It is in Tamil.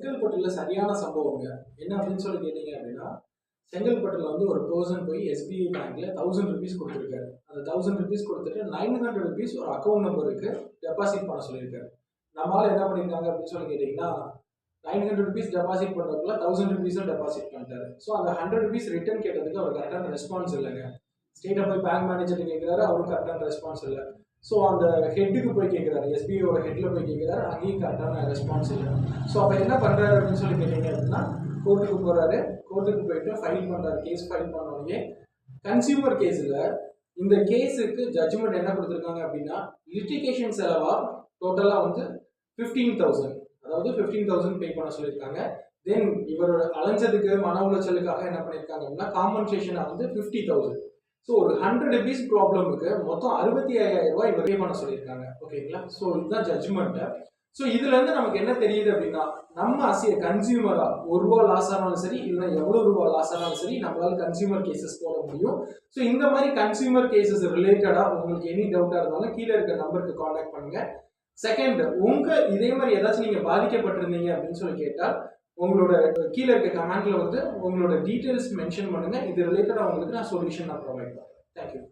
செங்கல்பட்டுல சரியான சம்பவங்க. என்ன அப்படின்னு சொல்லி கேட்டீங்க அப்படின்னா, செங்கல்பட்டுல வந்து ஒரு பெர்சன் போய் எஸ்பிஐ பேங்க்ல ₹1000 குடுத்திருக்காரு. அந்த ₹1000 குடுத்துட்டு ₹900 ஒரு அக்கவுண்ட் நம்பருக்கு டெபாசிட் பண்ண சொல்லியிருக்காரு. நம்ம ஆளு என்ன பண்ணியிருக்காங்க அப்படின்னு சொல்லி கேட்டீங்கன்னா, ₹900 டெபாசிட் பண்றதுக்குள்ள ₹1000 டெபாசிட் பண்ணிட்டாரு. ஸோ அந்த ₹100 ரிட்டர்ன் கேட்டதுக்கு அவர் கரெக்டான ரெஸ்பான்ஸ் இல்லைங்க. ஸ்ட்ரெயிட்டா போய் பேங்க் மேனேஜர் கேட்கிறாரு, அவரும் கரெக்டான ரெஸ்பான்ஸ் இல்லை. ஸோ அந்த ஹெட்டுக்கு போய் கேட்குறாரு, எஸ்பிஐயோட ஹெட்டில் போய் கேட்குறாரு, அங்கேயும் கரெக்டான ரெஸ்பான்ஸ் இல்லை. ஸோ அப்போ என்ன பண்ணுறாரு அப்படின்னு சொல்லி கேட்டீங்க அப்படின்னா, கோர்ட்டுக்கு போகிறாரு. கோர்ட்டுக்கு போயிட்டு ஃபைல் பண்ணுறாரு. கேஸ் ஃபைல் பண்ணோடனே கன்சியூமர் கேஸில் இந்த கேஸுக்கு ஜட்ஜ்மெண்ட் என்ன கொடுத்துருக்காங்க அப்படின்னா, லிட்டிகேஷன் செலவா டோட்டலாக வந்து 15,000, அதாவது 15,000 பே பண்ண சொல்லியிருக்காங்க. தென் இவரோட அலைஞ்சதுக்கு மன உளைச்சலுக்காக என்ன பண்ணியிருக்காங்க அப்படின்னா, காம்பன்சேஷனை வந்து 50,000. ஸோ ஒரு ₹100 ப்ராப்ளமுக்கு மொத்தம் ₹65,000 இவர் பே பண்ண சொல்லியிருக்காங்க. ஓகேங்களா? ஸோ இதுதான் ஜட்ஜ்மெண்ட். ஸோ இதுல இருந்து நமக்கு என்ன தெரியுது அப்படின்னா, நம்ம அசிய கன்சியூமரா ₹1 லாஸ் ஆனாலும் சரி, இல்லை எவ்வளவு ரூபாய் லாஸ் ஆனாலும் சரி, நம்மளால கன்சியூமர் கேசஸ் போட முடியும். ஸோ இந்த மாதிரி கன்சியூமர் கேசஸ் ரிலேட்டடா உங்களுக்கு எனி டவுட்டா இருந்தாலும் கீழே இருக்க நம்பருக்கு காண்டாக்ட் பண்ணுங்க. செகண்ட், இதே மாதிரி ஏதாச்சும் நீங்க பாதிக்கப்பட்டிருந்தீங்க அப்படின்னு சொல்லி கேட்டால், உங்களோட கீழே இருக்க கமெண்ட்ல வந்து உங்களோட டீடைல்ஸ் மென்ஷன் பண்ணுங்க. இது ரிலேட்டடா உங்களுக்கு நான் சொல்யூஷன் ப்ரொவைட் பண்ணுறேன். தேங்க்யூ.